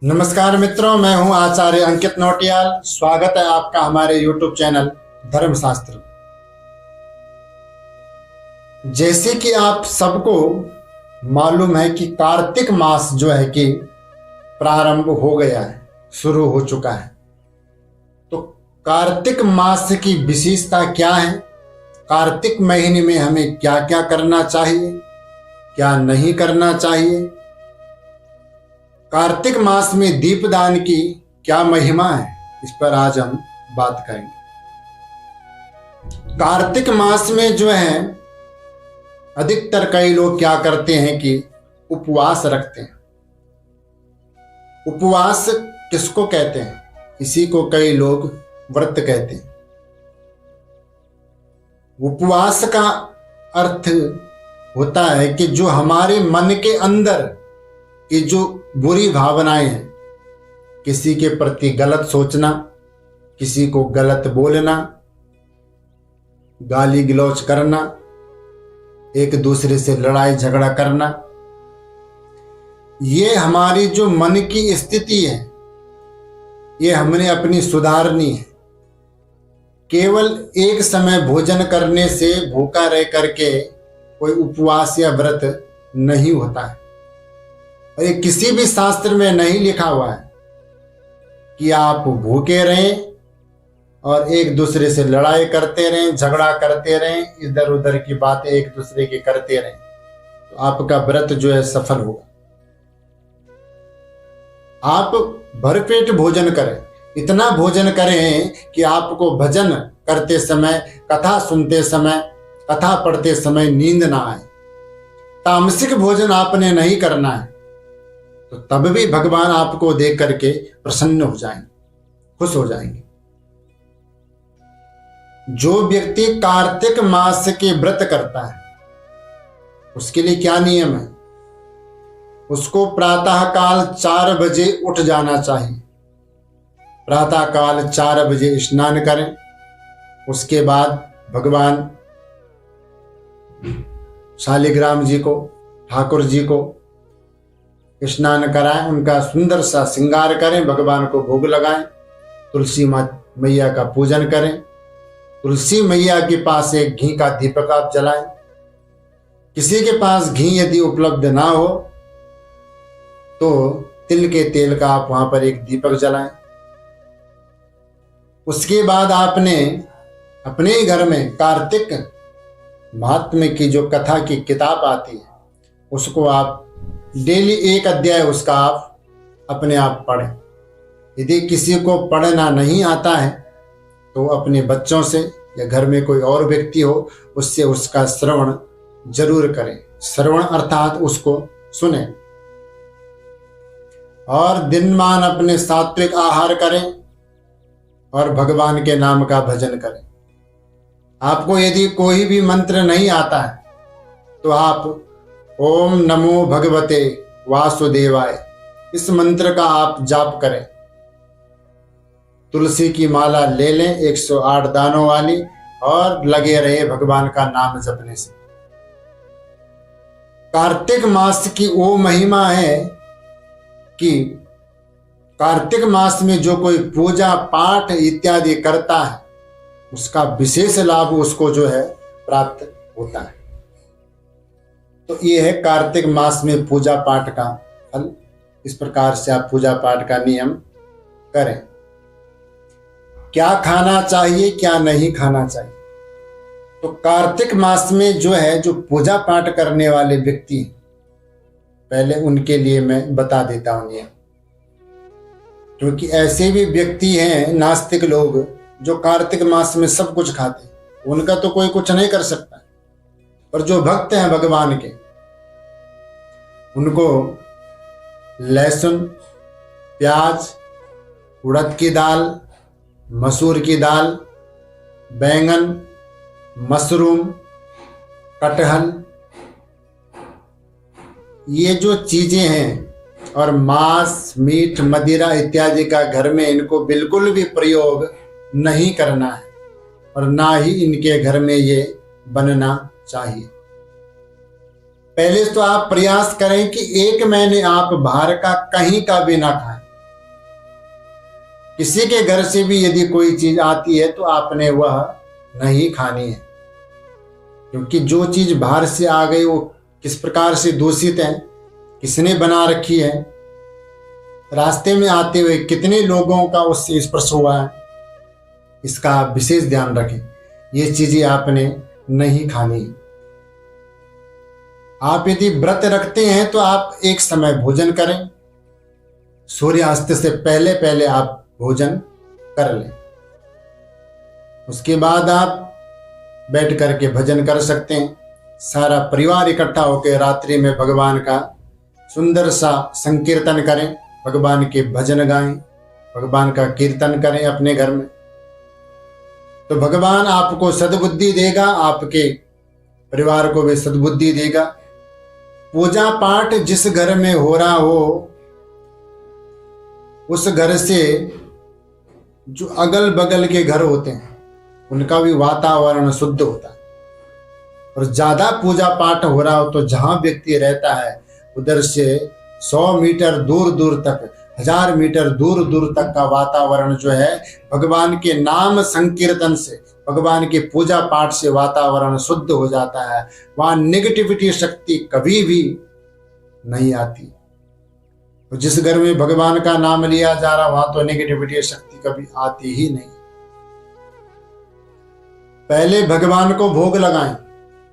नमस्कार मित्रों, मैं हूं आचार्य अंकित नौटियाल। स्वागत है आपका हमारे YouTube चैनल धर्मशास्त्र। जैसे कि आप सबको मालूम है कि कार्तिक मास जो है कि प्रारंभ हो गया है, शुरू हो चुका है। तो कार्तिक मास की विशेषता क्या है, कार्तिक महीने में हमें क्या क्या करना चाहिए, क्या नहीं करना चाहिए, कार्तिक मास में दीपदान की क्या महिमा है, इस पर आज हम बात करेंगे। कार्तिक मास में जो है अधिकतर कई लोग क्या करते हैं कि उपवास रखते हैं। उपवास किसको कहते हैं? इसी को कई लोग व्रत कहते हैं। उपवास का अर्थ होता है कि जो हमारे मन के अंदर की जो बुरी भावनाएं हैं, किसी के प्रति गलत सोचना, किसी को गलत बोलना, गाली गलौज करना, एक दूसरे से लड़ाई झगड़ा करना, ये हमारी जो मन की स्थिति है, ये हमने अपनी सुधारनी है। केवल एक समय भोजन करने से भूखा रह करके कोई उपवास या व्रत नहीं होता है। और ये किसी भी शास्त्र में नहीं लिखा हुआ है कि आप भूखे रहें और एक दूसरे से लड़ाई करते रहें, झगड़ा करते रहें, इधर उधर की बातें एक दूसरे की करते रहें, तो आपका व्रत जो है सफल होगा। आप भरपेट भोजन करें, इतना भोजन करें कि आपको भजन करते समय, कथा सुनते समय, कथा पढ़ते समय नींद ना आए। तामसिक भोजन आपने नहीं करना है, तो तब भी भगवान आपको देख करके प्रसन्न हो जाएंगे, खुश हो जाएंगे। जो व्यक्ति कार्तिक मास के व्रत करता है, उसके लिए क्या नियम है? उसको प्रातः काल 4 बजे उठ जाना चाहिए। प्रातः काल 4 बजे स्नान करें। उसके बाद भगवान शालिग्राम जी को, ठाकुर जी को स्नान कराएं, उनका सुंदर सा श्रृंगार करें, भगवान को भोग लगाएं, तुलसी मैया का पूजन करें। तुलसी मैया के पास एक घी का दीपक आप जलाएं। किसी के पास घी यदि उपलब्ध ना हो तो तिल के तेल का आप वहां पर एक दीपक जलाएं। उसके बाद आपने अपने ही घर में कार्तिक महात्म्य की जो कथा की किताब आती है, उसको आप डेली एक अध्याय उसका आप अपने आप पढ़ें। यदि किसी को पढ़ना नहीं आता है तो अपने बच्चों से या घर में कोई और व्यक्ति हो, उससे उसका श्रवण जरूर करें। श्रवण अर्थात उसको सुने। और दिनमान अपने सात्विक आहार करें और भगवान के नाम का भजन करें। आपको यदि कोई भी मंत्र नहीं आता है तो आप ओम नमो भगवते वासुदेवाय, इस मंत्र का आप जाप करें। तुलसी की माला ले लें 108 दानों वाली, और लगे रहे भगवान का नाम जपने से। कार्तिक मास की वो महिमा है कि कार्तिक मास में जो कोई पूजा पाठ इत्यादि करता है, उसका विशेष लाभ उसको जो है प्राप्त होता है। तो ये है कार्तिक मास में पूजा पाठ का फल। इस प्रकार से आप पूजा पाठ का नियम करें। क्या खाना चाहिए, क्या नहीं खाना चाहिए? तो कार्तिक मास में जो है, जो पूजा पाठ करने वाले व्यक्ति, पहले उनके लिए मैं बता देता हूं नियम। क्योंकि ऐसे भी व्यक्ति हैं नास्तिक लोग जो कार्तिक मास में सब कुछ खाते हैं, उनका तो कोई कुछ नहीं कर सकता। पर जो भक्त हैं भगवान के, उनको लहसुन, प्याज, उड़द की दाल, मसूर की दाल, बैंगन, मशरूम, कटहल, ये जो चीजें हैं, और मांस, मीठ, मदिरा इत्यादि का घर में इनको बिल्कुल भी प्रयोग नहीं करना है, और ना ही इनके घर में ये बनना चाहिए। पहले तो आप प्रयास करें कि 1 महीने आप बाहर का कहीं का भी ना खाएं। किसी के घर से भी यदि कोई चीज आती है तो आपने वह नहीं खानी है, क्योंकि जो चीज बाहर से आ गई वो किस प्रकार से दूषित है, किसने बना रखी है, रास्ते में आते हुए कितने लोगों का उससे स्पर्श हुआ है, इसका आप विशेष ध्यान रखें। ये चीजें आपने नहीं खानी है। आप यदि व्रत रखते हैं तो आप एक समय भोजन करें, सूर्यास्त से पहले पहले आप भोजन कर लें। उसके बाद आप बैठ करके भजन कर सकते हैं। सारा परिवार इकट्ठा होकर रात्रि में भगवान का सुंदर सा संकीर्तन करें, भगवान के भजन गाएं, भगवान का कीर्तन करें अपने घर में। तो भगवान आपको सद्बुद्धि देगा, आपके परिवार को भी सद्बुद्धि देगा। पूजा पाठ जिस घर में हो रहा हो उस घर से जो अगल बगल के घर होते हैं उनका भी वातावरण शुद्ध होता है। और ज्यादा पूजा पाठ हो रहा हो तो जहां व्यक्ति रहता है उधर से 100 मीटर दूर दूर तक, 1000 मीटर दूर दूर तक का वातावरण जो है भगवान के नाम संकीर्तन से, भगवान के पूजा पाठ से वातावरण शुद्ध हो जाता है। वहां नेगेटिविटी शक्ति कभी भी नहीं आती। तो जिस घर में भगवान का नाम लिया जा रहा वहां तो नेगेटिविटी शक्ति कभी आती ही नहीं। पहले भगवान को भोग लगाएं,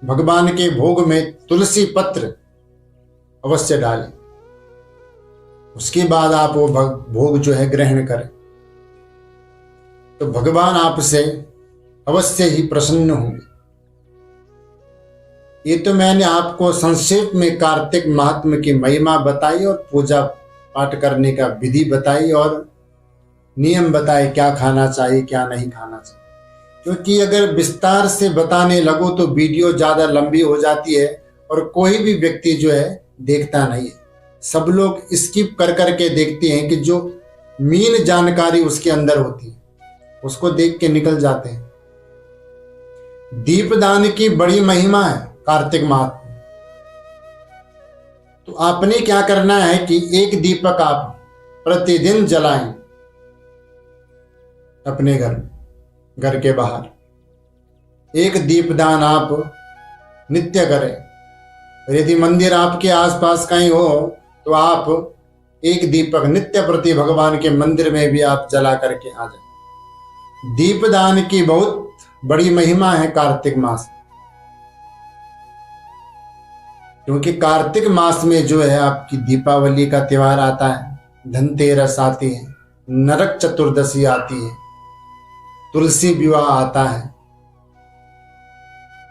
भगवान के भोग में तुलसी पत्र अवश्य डालें, उसके बाद आप वो भोग जो है ग्रहण करें, तो भगवान आपसे अवश्य ही प्रसन्न होंगे। ये तो मैंने आपको संक्षेप में कार्तिक महात्म्य की महिमा बताई और पूजा पाठ करने का विधि बताई और नियम बताए, क्या खाना चाहिए क्या नहीं खाना चाहिए। क्योंकि अगर विस्तार से बताने लगो तो वीडियो ज्यादा लंबी हो जाती है और कोई भी व्यक्ति जो है देखता नहीं है। सब लोग स्किप कर करके देखते हैं कि जो मेन जानकारी उसके अंदर होती है उसको देख के निकल जाते हैं। दीपदान की बड़ी महिमा है कार्तिक माह। तो आपने क्या करना है कि एक दीपक आप प्रतिदिन जलाएं अपने घर में, घर के बाहर एक दीपदान आप नित्य करें। और यदि मंदिर आपके आसपास कहीं हो तो आप एक दीपक नित्य प्रति भगवान के मंदिर में भी आप जला करके आ जाए। दीपदान की बहुत बड़ी महिमा है कार्तिक मास, क्योंकि कार्तिक मास में जो है आपकी दीपावली का त्योहार आता है, धनतेरस आती है, नरक चतुर्दशी आती है, तुलसी विवाह आता है,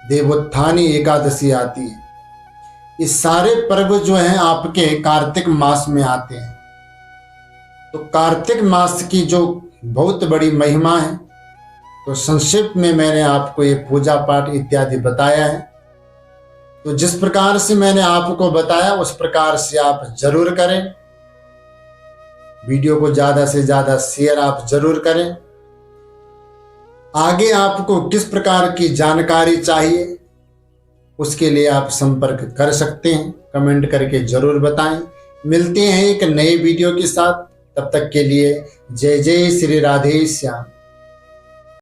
देवोत्थानी एकादशी आती है। ये सारे पर्व जो हैं आपके कार्तिक मास में आते हैं। तो कार्तिक मास की जो बहुत बड़ी महिमा है, तो संक्षिप्त में मैंने आपको ये पूजा पाठ इत्यादि बताया है। तो जिस प्रकार से मैंने आपको बताया उस प्रकार से आप जरूर करें। वीडियो को ज्यादा से ज्यादा शेयर आप जरूर करें। आगे आपको किस प्रकार की जानकारी चाहिए उसके लिए आप संपर्क कर सकते हैं, कमेंट करके जरूर बताएं। मिलते हैं एक नए वीडियो के साथ, तब तक के लिए जय जय श्री राधे श्याम।